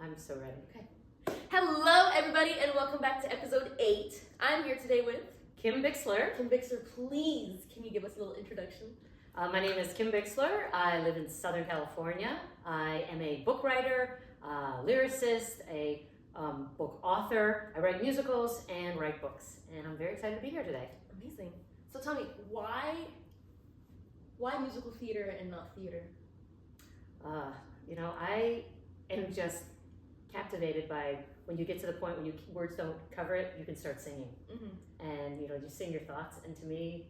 I'm so ready. Okay. Hello, everybody, and welcome back to episode 8. I'm here today with Kim Bixler. Kim Bixler. Please, can you give us a little introduction? My name is Kim Bixler. I live in Southern California. I am a book writer, lyricist, a book author. I write musicals and write books, and I'm very excited to be here today. Amazing. So tell me, why musical theater and not theater? I am just captivated by when you get to the point when words don't cover it, you can start singing. Mm-hmm. And, you sing your thoughts. And to me,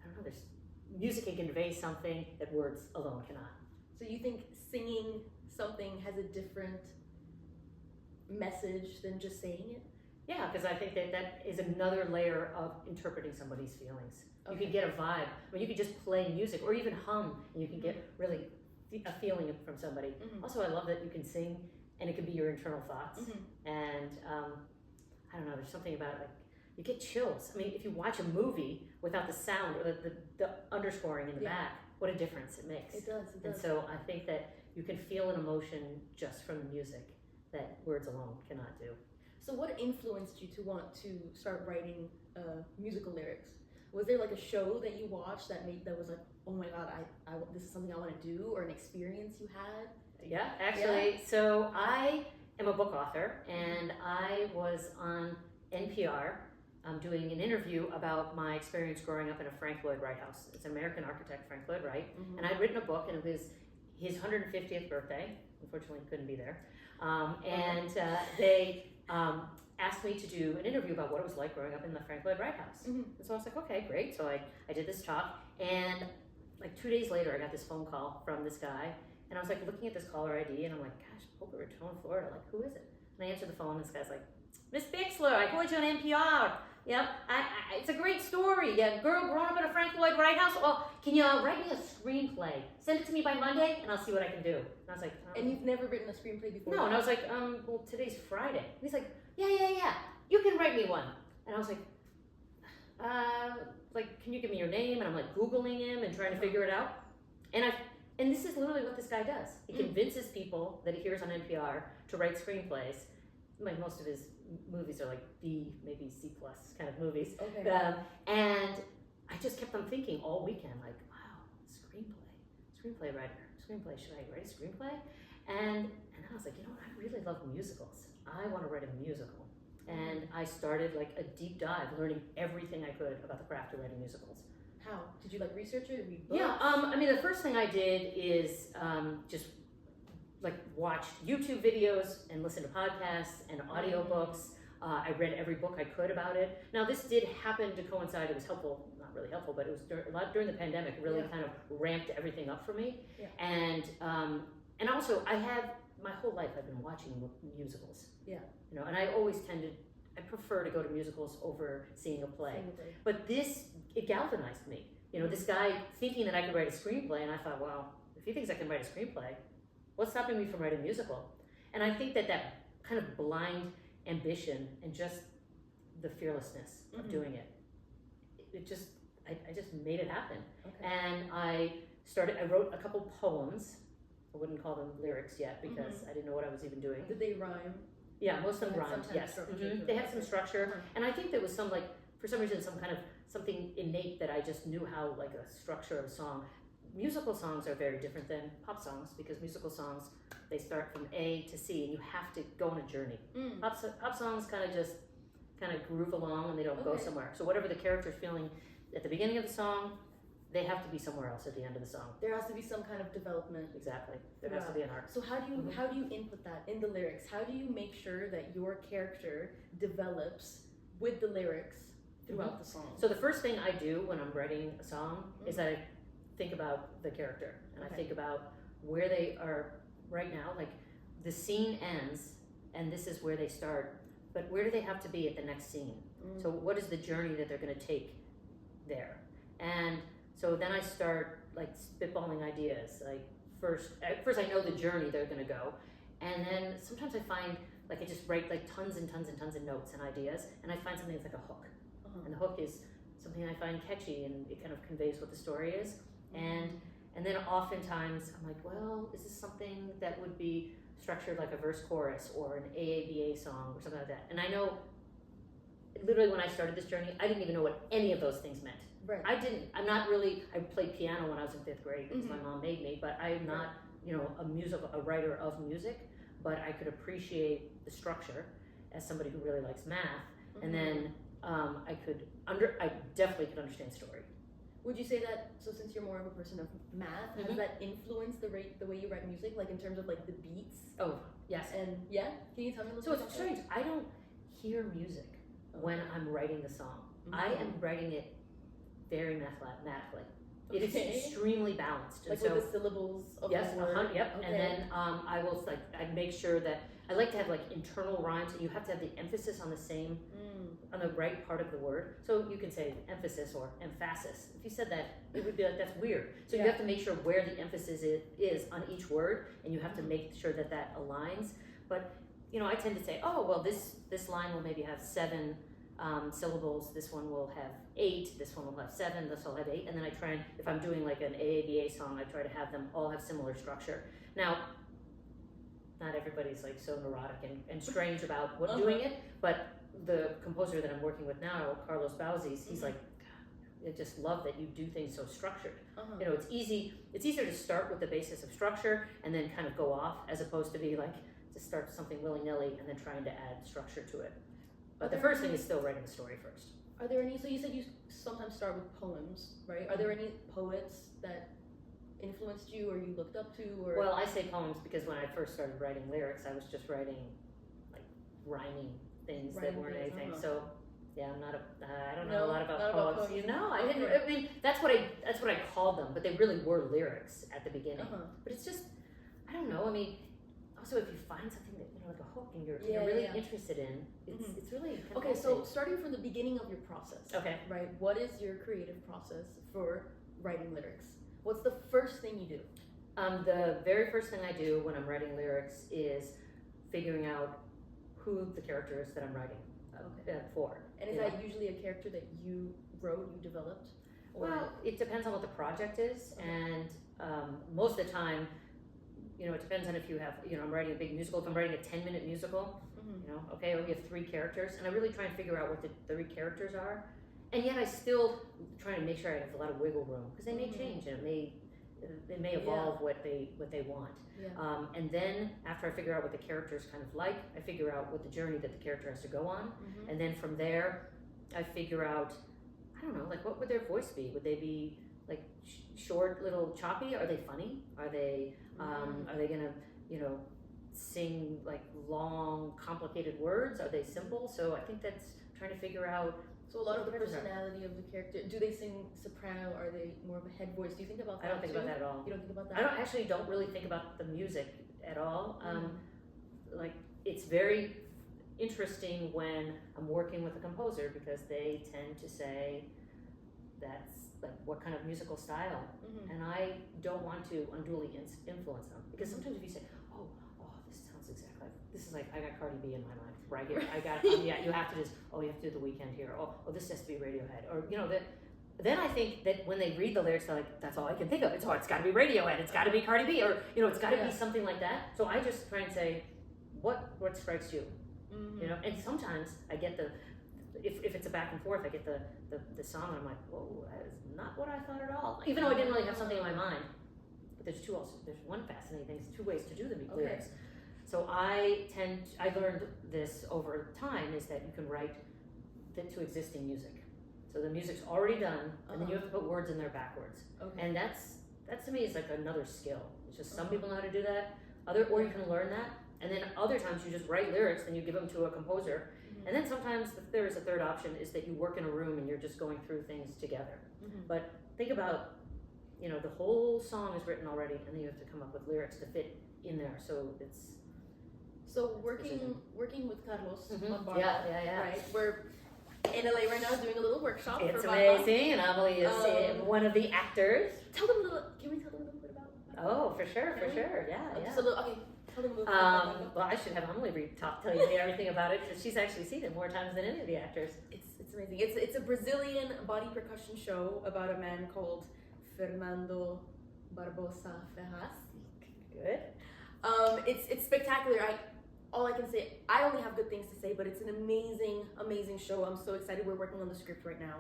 I don't know, there's music can convey something that words alone cannot. So you think singing something has a different message than just saying it? Yeah, because I think that is another layer of interpreting somebody's feelings. You Okay. can get a vibe. I mean, you can just play music or even hum, and you can get really a feeling from somebody. Mm-hmm. Also, I love that you can sing, and it can be your internal thoughts. Mm-hmm. And I don't know, there's something about it, like, you get chills. I mean, if you watch a movie without the sound or the underscoring in the back, what a difference it makes. It does. And so I think that you can feel an emotion just from the music that words alone cannot do. So what influenced you to want to start writing musical lyrics? Was there like a show that you watched that was like, oh my god, I this is something I want to do, or an experience you had? Yeah, actually, so I am a book author, and I was on NPR doing an interview about my experience growing up in a Frank Lloyd Wright house. It's an American architect, Frank Lloyd Wright, Mm-hmm. and I'd written a book, and it was his 150th birthday. Unfortunately, he couldn't be there. They asked me to do an interview about what it was like growing up in the Frank Lloyd Wright house. Mm-hmm. And so I was like, okay, great. So I did this talk, and like 2 days later, I got this phone call from this guy, and I was like looking at this caller ID, and I'm like, gosh, Boca Raton, Florida, like, who is it? And I answered the phone, and this guy's like, Miss Bixler, I called you on NPR. Yep, it's a great story. Yeah, girl growing up in a Frank Lloyd Wright house. Well, can you write me a screenplay? Send it to me by Monday, and I'll see what I can do. And I was like, And you've never written a screenplay before? no. And I was like, well, today's Friday. And he's like, yeah, you can write me one. And I was like, can you give me your name? And I'm like Googling him and trying to figure it out. And this is literally what this guy does. He convinces people that he hears on NPR to write screenplays. Like most of his movies are like B, maybe C+ kind of movies. Okay. And I just kept on thinking all weekend, like, wow, screenplay writer, should I write a screenplay? And then I was like, I really love musicals. I want to write a musical. And I started like a deep dive, learning everything I could about the craft of writing musicals. How? Did you like research it? Read books? Yeah, I mean, the first thing I did is just like watch YouTube videos and listen to podcasts and audiobooks. I read every book I could about it. Now, this did happen to coincide. It was helpful, not really helpful, but it was during the pandemic. It really kind of ramped everything up for me. Yeah. And also, my whole life I've been watching musicals. Yeah. And I prefer to go to musicals over seeing a play. But it galvanized me. This guy thinking that I could write a screenplay, and I thought, well, if he thinks I can write a screenplay, what's stopping me from writing a musical? And I think that kind of blind ambition and just the fearlessness of doing it, I just made it happen. Okay. And I wrote a couple poems. I wouldn't call them lyrics yet because I didn't know what I was even doing. Did they rhyme? Yeah, most of them rhymed, yes. They had some structure. And I think there was for some reason, something innate that I just knew how, like, a structure of a song. Musical songs are very different than pop songs because musical songs, they start from A to C and you have to go on a journey. Pop songs kind of groove along and they don't go somewhere. So whatever the character's feeling at the beginning of the song, they have to be somewhere else at the end of the song. There has to be some kind of development. Exactly. There has to be an arc. So how do you input that in the lyrics? How do you make sure that your character develops with the lyrics throughout the song? So the first thing I do when I'm writing a song is that I think about the character and I think about where they are right now. Like, the scene ends and this is where they start, but where do they have to be at the next scene? So what is the journey that they're going to take there? And so then I start like spitballing ideas. Like first I know the journey they're going to go, and then sometimes I find, like, I just write like tons and tons and tons of notes and ideas, and I find something that's like a hook. And the hook is something I find catchy and it kind of conveys what the story is. And then oftentimes I'm like, well, is this something that would be structured like a verse chorus or an AABA song or something like that. And I know, literally when I started this journey, I didn't even know what any of those things meant. Right. I played piano when I was in 5th grade because my mom made me, but I'm not, a writer of music, but I could appreciate the structure as somebody who really likes math. And then I definitely could understand story. Would you say that, so since you're more of a person of math, has that influenced the way you write music, like in terms of like the beats? Oh, yes. And yeah, can you tell me a little So bit it's about strange. I don't hear music when I'm writing the song. I am writing it very mathematically. It is extremely balanced. Like and with the syllables of the word? Yep. Okay. And then I will I make sure that I like to have like internal rhymes, and you have to have the emphasis on the same, on the right part of the word. So you can say emphasis or emphasis. If you said that, it would be like, that's weird. So you have to make sure where the emphasis is on each word, and you have to make sure that that aligns. But I tend to say, oh well, this line will maybe have 7 syllables. This one will have 8. This one will have 7. This will have 8. And then I try and, if I'm doing like an AABA song, I try to have them all have similar structure. Now, not everybody's like so neurotic and strange about doing it, but the composer that I'm working with now, Carlos Bauzis, he's like, I just love that you do things so structured. It's easier to start with the basis of structure and then kind of go off, as opposed to be like, to start something willy-nilly and then trying to add structure to it. But the first thing is still writing the story first. Are there any, so you said you sometimes start with poems, right? Are there any poets that influenced you or you looked up to? Or Well, I say poems because when I first started writing lyrics, I was just writing like rhyming things that weren't anything. So yeah, I don't know a lot about poems. I didn't. I mean, that's what I called them, but they really were lyrics at the beginning. But it's just, I don't know. I mean, also if you find something that like a hook and you're really interested in, it's really kind of okay. So starting from the beginning of your process, right? What is your creative process for writing lyrics? What's the first thing you do? The very first thing I do when I'm writing lyrics is figuring out who the character is that I'm writing for. And is that usually a character that you wrote, you developed? Or? Well, it depends on what the project is, and most of the time, it depends on if you have, I'm writing a big musical. If I'm writing a 10-minute musical, we have 3 characters, and I really try and figure out what the 3 characters are, and yet I still try to make sure I have a lot of wiggle room, because they may change, and it may evolve what they want. And then after I figure out what the characters kind of like, I figure out what the journey that the character has to go on, and then from there, I figure out, I don't know, like what would their voice be? Would they be like short, little, choppy? Are they funny? Are they gonna, sing like long, complicated words? Are they simple? So I think that's trying to figure out. So a lot of the personality of the character. Do they sing soprano? Are they more of a head voice? Do you think about that? I don't think about that at all. You don't think about that? I don't really think about the music at all. Like it's very interesting when I'm working with a composer, because they tend to say that's like what kind of musical style, and I don't want to unduly influence them, because sometimes if you say, oh, this sounds exactly like, this is like, I got Cardi B in my mind right here. I got you have to you have to do The Weeknd here. Oh, this has to be Radiohead, or that. Then I think that when they read the lyrics, they're like, that's all I can think of. It's it's got to be Radiohead. It's got to be Cardi B, or it's got to be something like that. So I just try and say, what strikes you, And sometimes I get if it's a back and forth, I get the song, and I'm like, whoa, that is not what I thought at all. Even though I didn't really have something in my mind. But there's one fascinating thing. There's 2 ways to do the lyrics. So I learned this over time, is that you can write to existing music. So the music's already done, and then you have to put words in there backwards. And that's to me is like another skill. It's just some people know how to do that. Or you can learn that. And then other times you just write lyrics and you give them to a composer. And then sometimes there is a third option, is that you work in a room and you're just going through things together. But think about, the whole song is written already, and then you have to come up with lyrics to fit in there. So working with Carlos on Bar, right? We're in LA right now doing a little workshop. It's amazing, and Amelie is one of the actors. Can we tell them a little bit about? Oh, for sure, yeah. Just a little, okay. Tell them a little bit well, I should have Amelie tell you everything about it, because she's actually seen it more times than any of the actors. It's amazing. It's a Brazilian body percussion show about a man called Fernando Barbosa Ferraz. Good. It's spectacular. All I can say, I only have good things to say, but it's an amazing show. I'm so excited. We're working on the script right now.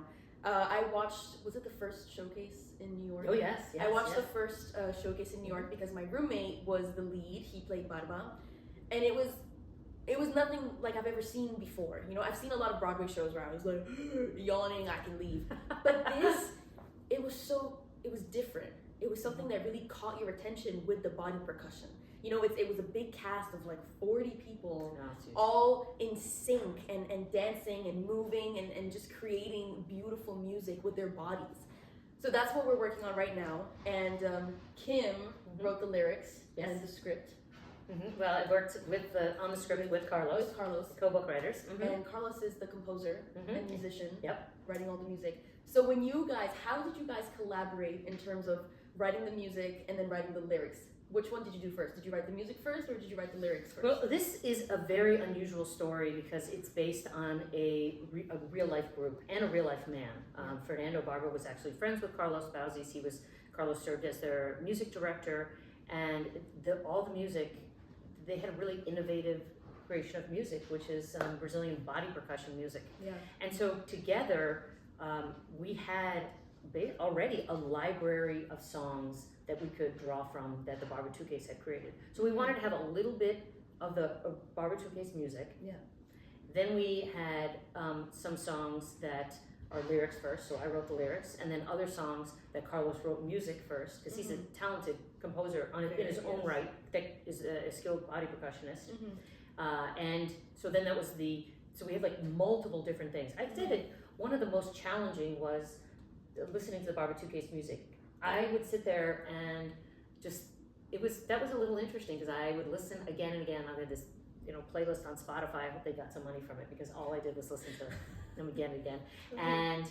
I watched, was it the first showcase in New York? Oh yes, I watched the first showcase in New York because my roommate was the lead. He played Barba, and it was nothing like I've ever seen before. You know, I've seen a lot of Broadway shows where I was like yawning, I can leave. But this, it was different. It was something that really caught your attention with the body percussion. You know, it was a big cast of like 40 people, all in sync and dancing and moving and just creating beautiful music with their bodies. So that's what we're working on right now. And Kim wrote the lyrics and the script. Well, I worked on the script with Carlos. Co-book writers. And Carlos is the composer and musician. Yep. Writing all the music. So when how did you guys collaborate in terms of writing the music and then writing the lyrics? Which one did you do first? Did you write the music first or did you write the lyrics first? Well, this is a very unusual story because it's based on a real life group and a real life man. Fernando Barba was actually friends with Carlos Bauzis. Carlos served as their music director, and all the music, they had a really innovative creation of music, which is Brazilian body percussion music. Yeah. And so together, we had already a library of songs that we could draw from that the Barber Two Case had created. So we wanted to have a little bit of the Barber Two Case music. Yeah. Then we had some songs that are lyrics first, so I wrote the lyrics, and then other songs that Carlos wrote music first, because he's a talented composer in his own right, that is a skilled body percussionist. And so then that was so we had like multiple different things. I'd say that one of the most challenging was listening to the Barber Two Case music. I would sit there and that was a little interesting because I would listen again and again. I had this, playlist on Spotify. I hope they got some money from it because all I did was listen to them again and again. And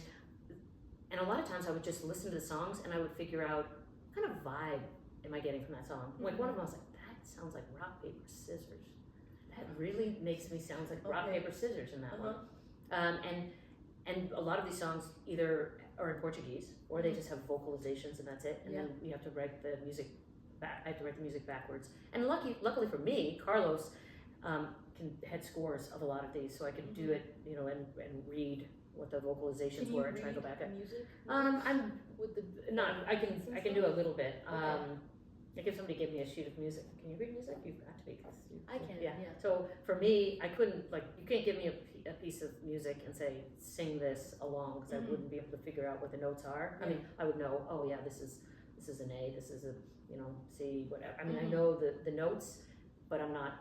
a lot of times I would just listen to the songs and I would figure out what kind of vibe am I getting from that song. Like one of them I was like, that sounds like rock, paper, scissors. That really makes me sound like rock, paper, scissors in that one. And a lot of these songs either are in Portuguese or they just have vocalizations and that's it. And then you have to write the music back. I have to write the music backwards. And luckily for me, Carlos had scores of a lot of these, so I could do it, and read what the vocalizations were and try to go back at. Music? I'm with I can do a little bit. Like if somebody gave me a sheet of music, can you read music? You've got to be. I can. Yeah. So for me, I couldn't you can't give me a piece of music and say sing this along because I wouldn't be able to figure out what the notes are. I mean, I would know. Oh yeah, this is an A. This is a C. Whatever. I mean, I know the notes, but I'm not.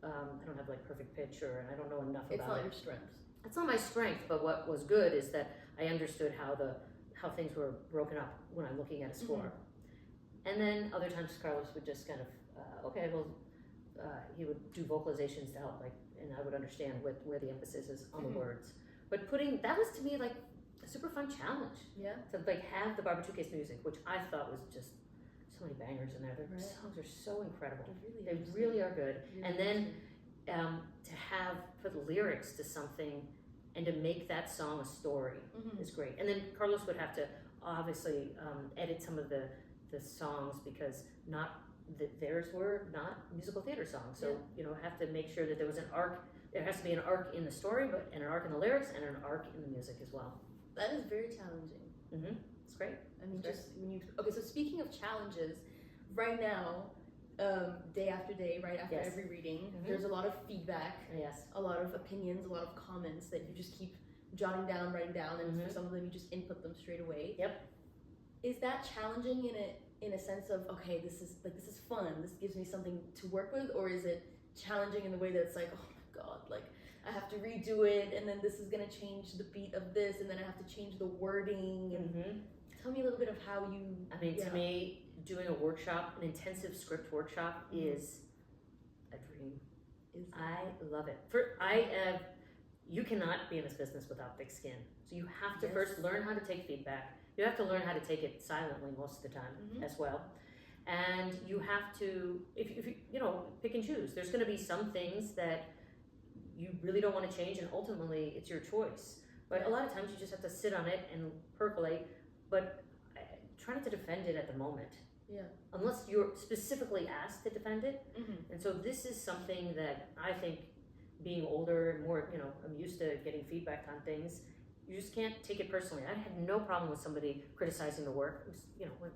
I don't have like perfect pitch and I don't know enough about it. It's not your strength. It's not my strength, but what was good is that I understood how things were broken up when I'm looking at a score. And then other times Carlos would just kind of, he would do vocalizations to help, and I would understand where the emphasis is on the words. But that was to me like a super fun challenge. Yeah. To have the Barber Two Case music, which I thought was just so many bangers in there. Their songs are so incredible. They really are good. Really and then to put lyrics to something and to make that song a story is great. And then Carlos would have to obviously edit some of the songs because theirs were not musical theater songs. So, have to make sure that there was an arc. There has to be an arc in the story, and an arc in the lyrics, and an arc in the music as well. That is very challenging. It's great. I mean, so speaking of challenges, right now, day after day, right after every reading, there's a lot of feedback, a lot of opinions, a lot of comments that you just keep jotting down, writing down, and for some of them you just input them straight away. Yep. Is that challenging in a sense of, okay, this is fun, this gives me something to work with, or is it challenging in the way that it's like, oh my god, I have to redo it, and then this is gonna change the beat of this, and then I have to change the wording, and tell me a little bit of how you... I mean, to me, doing a workshop, an intensive script workshop is a dream. I love it. You cannot be in this business without thick skin. So you have to first learn how to take feedback. You have to learn how to take it silently most of the time as well. And you have to, if you pick and choose. There's going to be some things that you really don't want to change, and ultimately it's your choice. But a lot of times you just have to sit on it and percolate, but try not to defend it at the moment. unless you're specifically asked to defend it. Mm-hmm. And so this is something that I think, being older and more, I'm used to getting feedback on things. You just can't take it personally. I had no problem with somebody criticizing the work. It was,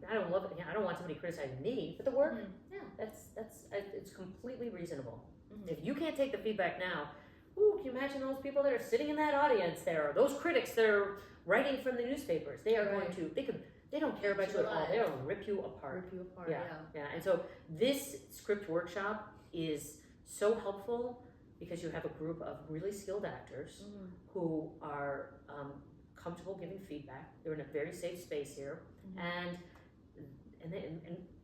I don't love it. I don't want somebody criticizing me, but the work, it's completely reasonable. Mm-hmm. If you can't take the feedback now, can you imagine those people that are sitting in that audience there, or those critics that are writing from the newspapers? They are going to, they don't care about you at all. They'll rip you apart. Yeah. And so this script workshop is so helpful because you have a group of really skilled actors who are comfortable giving feedback. They're in a very safe space here, and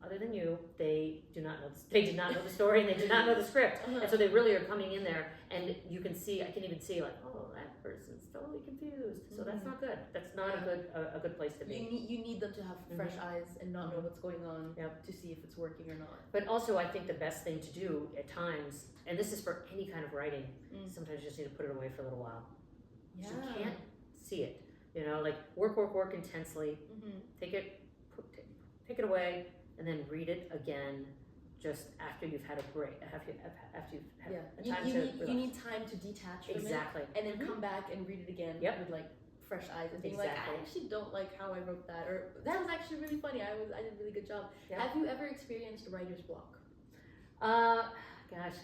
other than you, they do not know. They did not know the story, and they did not know the script, and so they really are coming in there, and you can see. I can even see like, oh, that person's totally confused. So that's not good. That's not a good place to be. You need them to have fresh eyes and not know what's going on to see if it's working or not. But also, I think the best thing to do at times, and this is for any kind of writing, sometimes you just need to put it away for a little while. Yeah. You can't see it. Like work intensely. Take it away, and then read it again. Just after you've had a break, after you've had time to relax. You need time to detach from it, and then come back and read it again with like fresh eyes and being like, I actually don't like how I wrote that, or that was actually really funny. I did a really good job. Have you ever experienced writer's block? Gosh,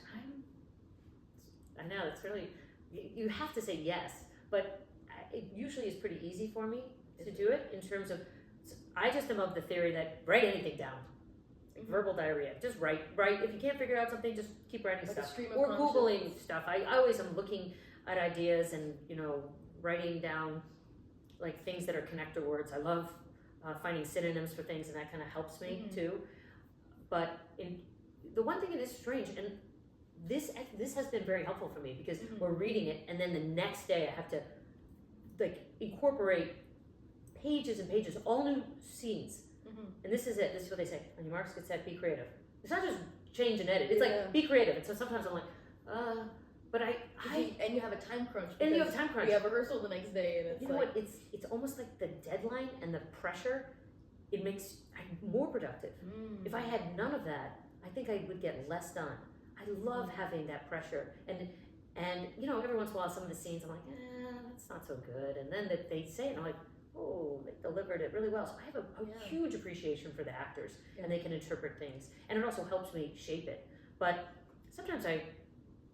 I know it's really, you have to say yes, but it usually is pretty easy for me to do it in terms of, I just am of the theory that write anything down. Verbal diarrhea. Just write. If you can't figure out something, just keep writing like stuff. Or Googling stuff. I always am looking at ideas and, writing down like things that are connector words. I love finding synonyms for things, and that kind of helps me too. But the one thing, it is strange, and this has been very helpful for me because we're reading it, and then the next day I have to like incorporate pages and pages, all new scenes. And this is it. This is what they say. On your marks, get set, be creative. It's not just change and edit. It's like, be creative. And so sometimes I'm like, but and you have a time crunch. And you have a time crunch. You have rehearsal the next day, and it's you know what? It's almost like the deadline and the pressure. It makes I'm more productive. If I had none of that, I think I would get less done. I love having that pressure, and every once in a while, some of the scenes I'm like, that's not so good, and then they say it, and I'm like, oh, they delivered it really well. So I have a huge appreciation for the actors, and they can interpret things, and it also helps me shape it. But sometimes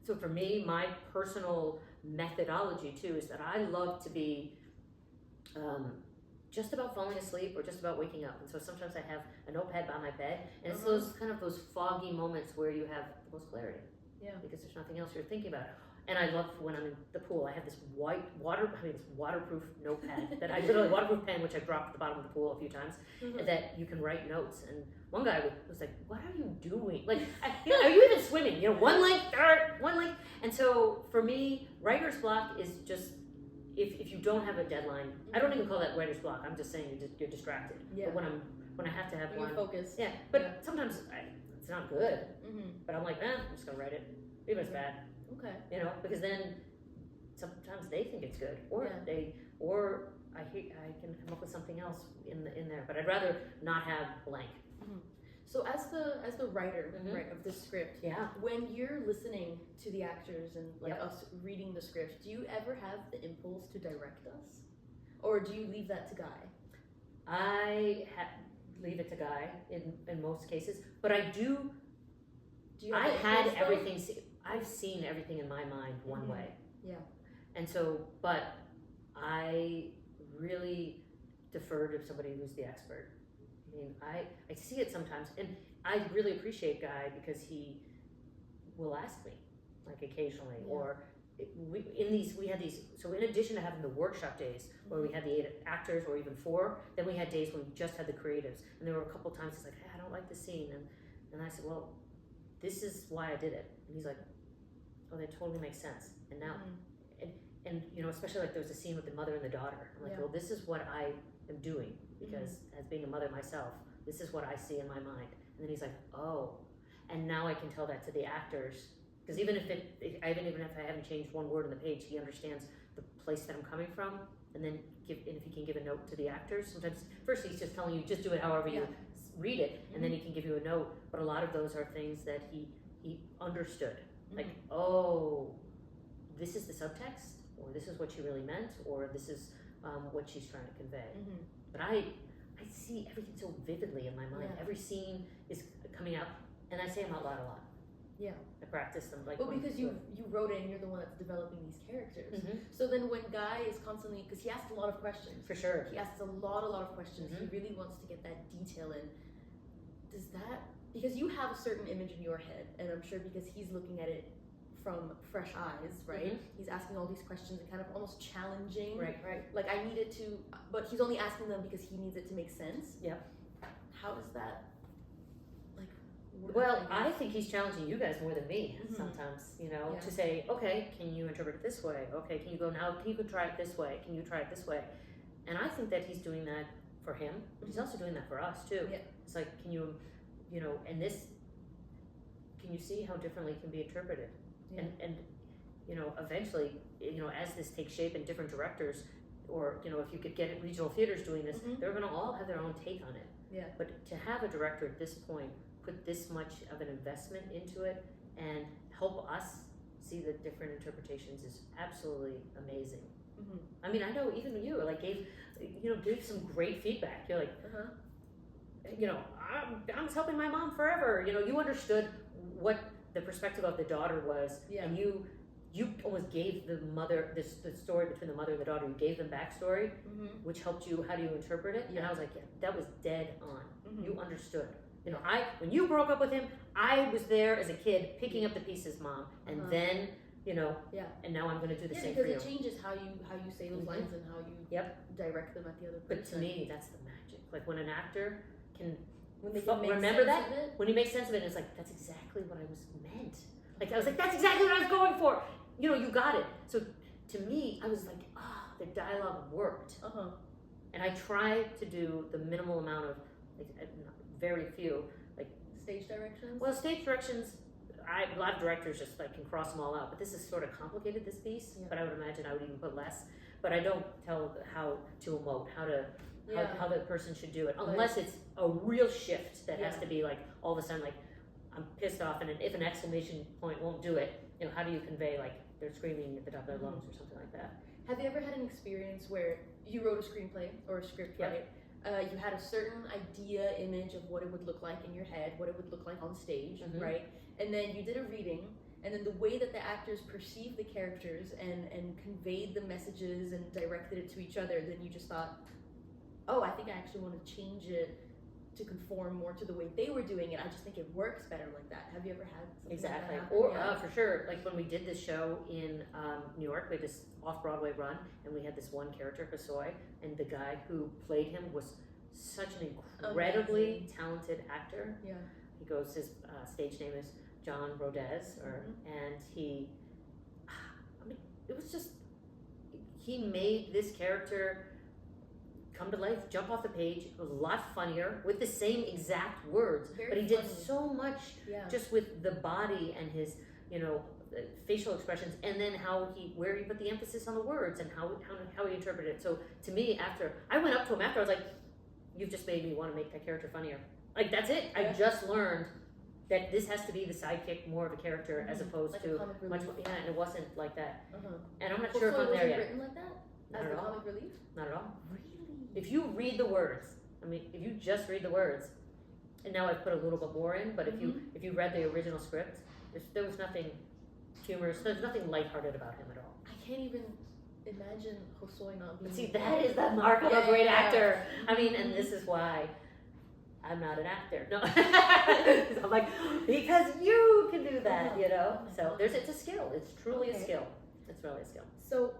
so for me, my personal methodology too is that I love to be just about falling asleep or just about waking up. And so sometimes I have a notepad by my bed, and it's those foggy moments where you have the most clarity. Yeah. Because there's nothing else you're thinking about. And I love when I'm in the pool, I have this waterproof notepad that I literally, waterproof pen, which I dropped at the bottom of the pool a few times, that you can write notes. And one guy was like, what are you doing? Like, are you even swimming? One leg, one leg. And so for me, writer's block is just, if you don't have a deadline, I don't even call that writer's block. I'm just saying you're distracted. Yeah. But when I have to have one. Focus. Yeah. But sometimes it's not good. But I'm like, I'm just gonna write it, even if it's bad. Okay. Because then sometimes they think it's good, or I can come up with something else in there. But I'd rather not have blank. So as the writer of this script, when you're listening to the actors and us reading the script, do you ever have the impulse to direct us, or do you leave that to Guy? I leave it to Guy in most cases, but I do. I had everything. I've seen everything in my mind one way. Yeah. And so, but I really defer to somebody who's the expert. I mean, I see it sometimes, and I really appreciate Guy because he will ask me, like occasionally, or we had these. So in addition to having the workshop days where we had the 8 actors or even 4, then we had days when we just had the creatives, and there were a couple times he's like, hey, I don't like the scene, and I said, well, this is why I did it, and he's like, oh, that totally makes sense. And now, and especially like there was a scene with the mother and the daughter. I'm like, well, this is what I am doing because as being a mother myself, this is what I see in my mind. And then he's like, oh, and now I can tell that to the actors because even if I haven't changed one word on the page, he understands the place that I'm coming from. And then if he can give a note to the actors, sometimes first he's just telling you just do it however you read it, and then he can give you a note. But a lot of those are things that he understood. Like, oh, this is the subtext, or this is what she really meant, or this is what she's trying to convey. But I see everything so vividly in my mind. Every scene is coming out, and I say them out loud a lot. Yeah. I practice them. Like, well, because you wrote it and you're the one that's developing these characters. So then when Guy is constantly, because he asks a lot of questions. For sure. He asks a lot of questions. He really wants to get that detail in. Does that, because you have a certain image in your head, and I'm sure because he's looking at it from fresh eyes, right? He's asking all these questions and kind of almost challenging. Right. Like, I needed to, but he's only asking them because he needs it to make sense. Yeah. How does that, like, work? Well, I think he's challenging you guys more than me sometimes, you know, to say, okay, can you interpret it this way? Okay, can you go now, can you try it this way? Can you try it this way? And I think that he's doing that for him, but he's also doing that for us too. Yeah. It's like, can you, you know, and this, can you see how differently it can be interpreted? Yeah. And you know, eventually, you know, as this takes shape and different directors, or, you know, if you could get regional theaters doing this, they're gonna all have their own take on it. Yeah. But to have a director at this point put this much of an investment into it and help us see the different interpretations is absolutely amazing. I mean, I know even you like gave some great feedback. You're like, you know, I was helping my mom forever. You know, you understood what the perspective of the daughter was, and you almost gave the mother the story between the mother and the daughter. You gave them backstory, which helped you. How do you interpret it? And I was like, yeah, that was dead on. You understood. You know, when you broke up with him, I was there as a kid picking up the pieces, Mom, and then, you know, and now I'm going to do the same for you. Because it changes how you say those lines and how you direct them at the other person. But to me, that's the magic. Like when an actor can remember that, when he makes sense of it, it's like, that's exactly what I was meant. Like I was like, that's exactly what I was going for. You know, you got it. So to me, I was like, the dialogue worked. And I try to do the minimal amount of, like, very few, like stage directions. Well, stage directions, a lot of directors just like can cross them all out. But this is sort of complicated, this piece. But I would imagine I would even put less. But I don't tell how to emote, how the person should do it, unless it's a real shift that has to be like all of a sudden like I'm pissed off, and if an exclamation point won't do it, you know, how do you convey like they're screaming at the top of their lungs or something like that? Have you ever had an experience where you wrote a screenplay or a script, right? You had a certain idea, image of what it would look like in your head, what it would look like on stage, right? And then you did a reading, and then the way that the actors perceived the characters and conveyed the messages and directed it to each other, then you just thought, oh, I think I actually want to change it to conform more to the way they were doing it. I just think it works better like that. Have you ever had something Exactly. like that happen? Or for sure, like when we did this show in New York, we had this off-Broadway run, and we had this one character, Kasoy, and the guy who played him was such an incredibly talented actor. Yeah. He goes, his stage name is John Rodez, and he, I mean, it was just, he made this character come to life, jump off the page, a lot funnier with the same exact words, but he did so much just with the body and his, you know, facial expressions, and then where he put the emphasis on the words and how he interpreted it. So to me, after I went up to him after, I was like, "You've just made me want to make that character funnier." Like that's it. I just learned that this has to be the sidekick, more of a character as opposed like to much. Yeah, and it wasn't like that. And I'm not sure if I'm there wasn't yet. Written like that? Not As at the all. comic relief? Not at all. Really? If you read the words, I mean, if you just read the words, and now I've put a little bit more in, but if you read the original script, there was nothing humorous, there's nothing lighthearted about him at all. I can't even imagine Hosoy not being. See, that is the mark of a great actor. I mean, and this is why I'm not an actor. No, I'm like, because you can do that, you know. So it's a skill. It's truly a skill. It's really a skill. So,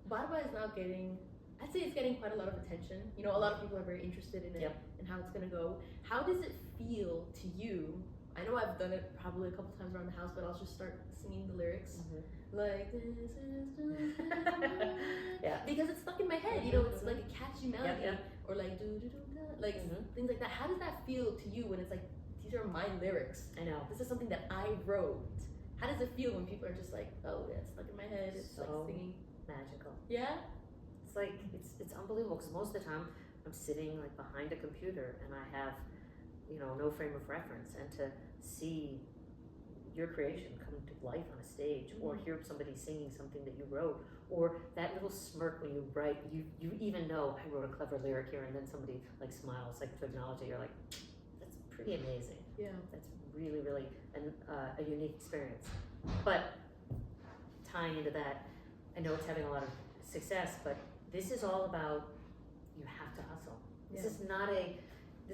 Barba is now getting. I'd say it's getting quite a lot of attention. You know, a lot of people are very interested in it and how it's gonna go. How does it feel to you? I know I've done it probably a couple times around the house, but I'll just start singing the lyrics like this is because it's stuck in my head. You know, it's like a catchy melody or like do do do like things like that. How does that feel to you when it's like these are my lyrics? I know this is something that I wrote. How does it feel when people are just like, oh yeah, it's stuck in my head? It's so like singing. Magical. Yeah. It's like it's unbelievable because most of the time I'm sitting like behind a computer and I have no frame of reference, and to see your creation come to life on a stage, or hear somebody singing something that you wrote, or that little smirk when you write, you even know I wrote a clever lyric here, and then somebody like smiles like to acknowledge it. You're like, that's pretty amazing. Yeah. That's really, really a unique experience. But tying into that, I know it's having a lot of success, but this is all about, you have to hustle. Yeah. This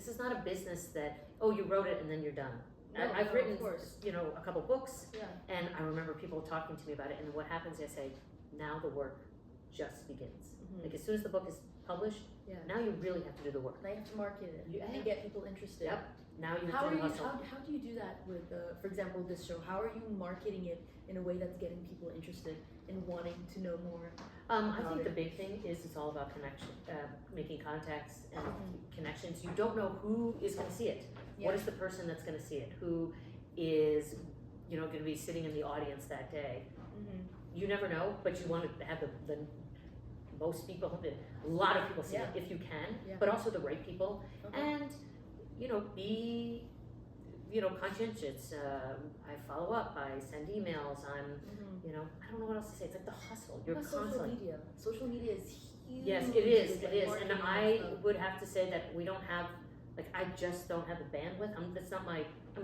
is not a business that, you wrote it and then you're done. No, I've written, of course. a couple books, Yeah. and I remember people talking to me about it, and what happens is I say, now the work just begins. Like as soon as the book is published, Yeah. now you really have to do the work. Now you have to market it Yeah. and get people interested. Yep. Now you How have are to you? hustle. How do you do that with, for example, this show? How are you marketing it in a way that's getting people interested in wanting to know more? I think the big thing is it's all about connection, making contacts and connections. You don't know who is going to see it. Yeah. What is the person that's going to see it? Who is, going to be sitting in the audience that day? You never know, but you want to have the most people, a lot of people see it if you can, but also the right people, and be conscientious. I follow up, I send emails, I'm I don't know what else to say. It's like the hustle. You're constantly. Social media is huge. Yes, it is. with, It like, is, and marketing I stuff. would have to say that we don't have, I just don't have the bandwidth. That's not my. I'm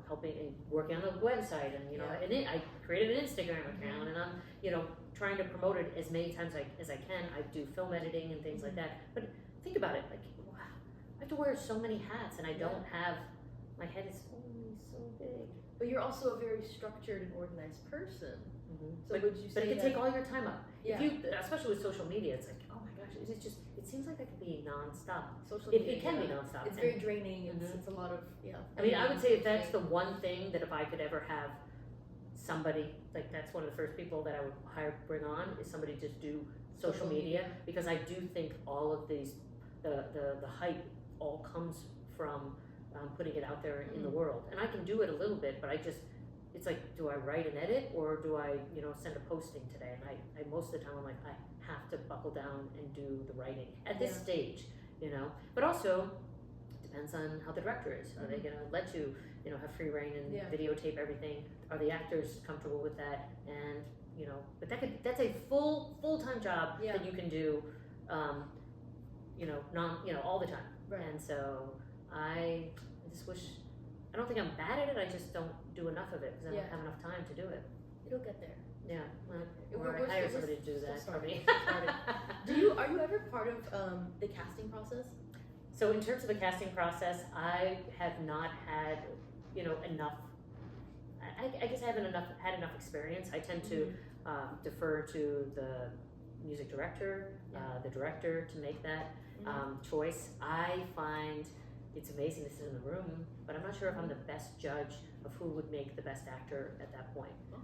helping and working on the website, and I created an Instagram account, and I'm trying to promote it as many times as I can. I do film editing and things like that. But think about it, wow, I have to wear so many hats, and I don't have. My head is only so big. But you're also a very structured and organized person. So but, would you say but it can that, take all your time up. Yeah. If you, especially with social media, it's like, oh my gosh, it seems like that could be nonstop. social It media? can be nonstop. It's and- very draining. It's a lot of I would say if that's the one thing that if I could ever have somebody, that's one of the first people that I would bring on, is somebody to just do social media, because I do think all of these, the hype all comes from putting it out there in the world. And I can do it a little bit, but it's like, do I write and edit, or do I, send a posting today? And I most of the time I'm like, I have to buckle down and do the writing at this stage, But also, it depends on how the director is. Are they gonna let you, have free reign and videotape everything? Are the actors comfortable with that? And, but that's a full-time job that you can do, all the time. Right. And so I just wish, I don't think I'm bad at it, I just don't do enough of it because I don't have enough time to do it. It'll get there. Yeah, We're or I hire still- somebody to do that for me. Are you ever part of the casting process? So in terms of the casting process, I have not had, enough, I guess I haven't had enough experience. I tend to defer to the music director, the director, to make that choice. I find it's amazing to sit in the room, but I'm not sure if I'm the best judge of who would make the best actor at that point. Okay.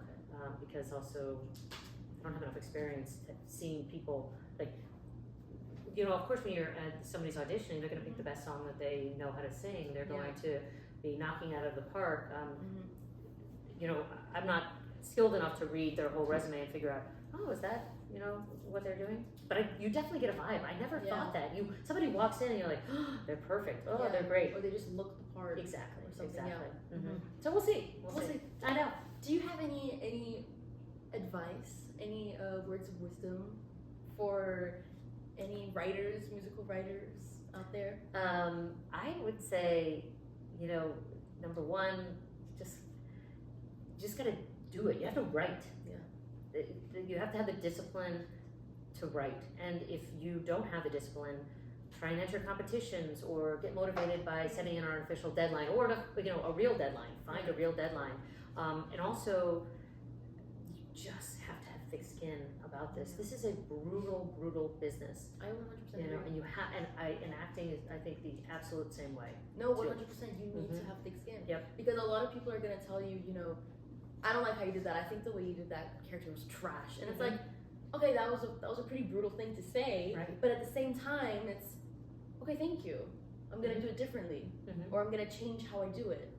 Because also I don't have enough experience at seeing people, of course when you're at somebody's auditioning, they're going to pick the best song that they know how to sing. They're going to be knocking out of the park. I'm not skilled enough to read their whole resume and figure out, oh, is that, what they're doing? But you definitely get a vibe. I never thought that. Somebody walks in and you're like, oh, they're perfect. Oh, they're great. Or they just look the part. Exactly. Or something, Exactly. So we'll see. We'll see. I know. Do you have any advice, any words of wisdom for any writers, musical writers out there? I would say, number one, just gotta do it. You have to write. Yeah. You have to have the discipline to write. And if you don't have the discipline, try and enter competitions or get motivated by setting an artificial deadline or a real deadline. Find a real deadline. And also, you just have to have thick skin about this. This is a brutal business. I 100% agree. And and acting is, I think, the absolute same way. No, 100%. You need to have thick skin. Yep. Because a lot of people are gonna tell you, I don't like how you did that. I think the way you did that character was trash. And it's like, okay, that was a pretty brutal thing to say. Right. But at the same time, it's okay. Thank you. I'm gonna do it differently, or I'm gonna change how I do it.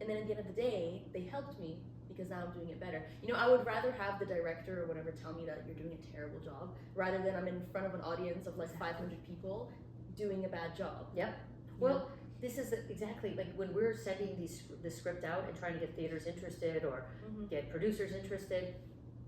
And then at the end of the day, they helped me because now I'm doing it better. I would rather have the director or whatever tell me that you're doing a terrible job rather than I'm in front of an audience of like 500 people doing a bad job. Yep. Well, this is exactly like when we're sending the script out and trying to get theaters interested or get producers interested,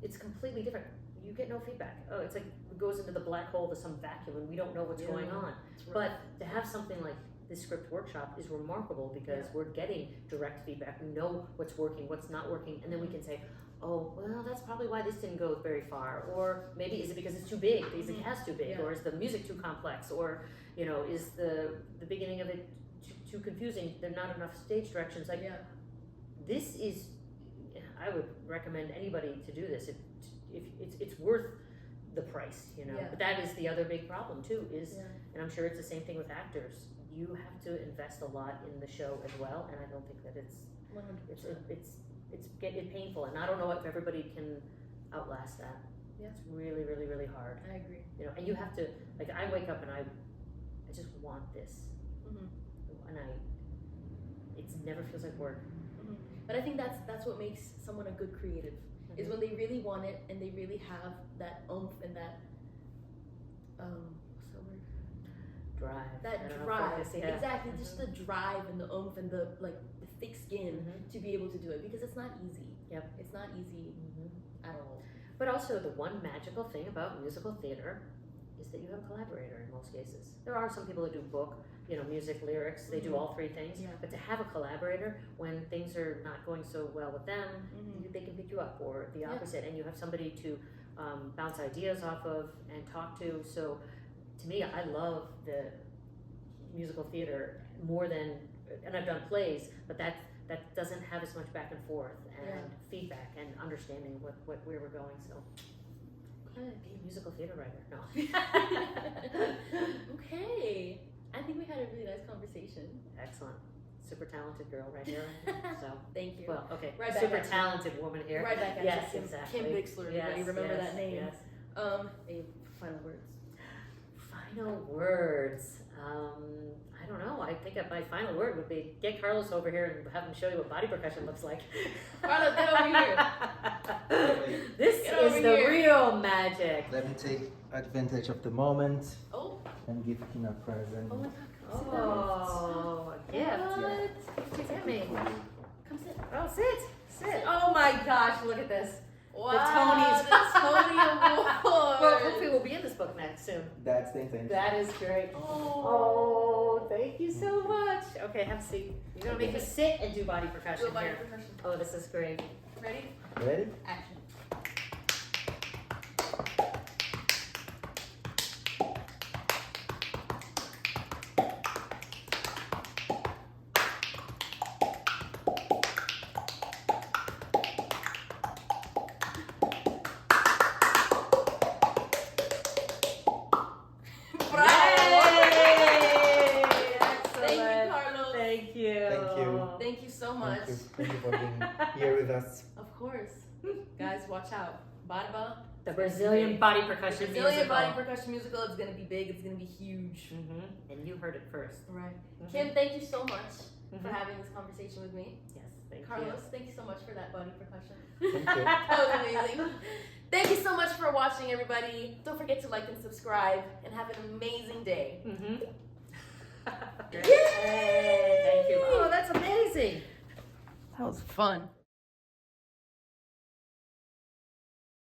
it's completely different. You get no feedback. Oh, it's like it goes into the black hole to some vacuum and we don't know what's going on. But to have something like this script workshop is remarkable because we're getting direct feedback. We know what's working, what's not working, and then we can say, oh, well, that's probably why this didn't go very far. Or maybe is it because it's too big, is the cast too big, or is the music too complex, or is the beginning of it too confusing, there are not enough stage directions. Like this is, I would recommend anybody to do this if it's worth the price, But that is the other big problem too, is and I'm sure it's the same thing with actors. You have to invest a lot in the show as well, and I don't think that it's 100%. It's painful, and I don't know if everybody can outlast that. It's really, really, really hard. I agree. And you have to, like, I wake up and I just want this, and it never feels like work. But I think that's what makes someone a good creative, is when they really want it and they really have that oomph and that what's the word? Drive. That drive, exactly. Just the drive and the oomph and the thick skin to be able to do it, because it's not easy. It's not easy at all. But also the one magical thing about musical theater is that you have a collaborator in most cases. There are some people that do book, music, lyrics, they do all three things. But to have a collaborator when things are not going so well with them, they can pick you up, or the opposite, and you have somebody to bounce ideas off of and talk to. So to me, I love the musical theater more than, and I've done plays, but that doesn't have as much back and forth and feedback and understanding where we're going. So be a musical theater writer. No. Okay. I think we had a really nice conversation. Excellent. Super talented girl right here. So thank you. Well, okay. Right super talented woman here. Right back at yes, you. Exactly. Kim Bixler. Everybody remember that name? Yes. Final words. Final words. I don't know. I think my final word would be get Carlos over here and have him show you what body percussion looks like. Carlos, get over here. This is the real magic. Let me take advantage of the moment and give him a present. Oh my God. Oh, a gift. What? Get me. Come sit. Oh, sit. Oh my gosh, look at this. Wow, the Tony Award. Well, hopefully we'll be in this book next soon. That's the intention. That is great. Oh, thank you so much. Okay, have a seat. You're gonna make me sit and do body percussion here. Oh, this is great. Ready? Ready? Action. Thank you so much. Thank you for being here with us. Of course. Guys, watch out. Badaba. The Brazilian body percussion musical. Body percussion musical. It's going to be big. It's going to be huge. And you heard it first. Right. Kim, thank you so much for having this conversation with me. Yes, thank you. Carlos, thank you so much for that body percussion. Thank you. That was amazing. Thank you so much for watching, everybody. Don't forget to like and subscribe, and have an amazing day. Yay! Thank you. Oh, that's amazing. That was fun.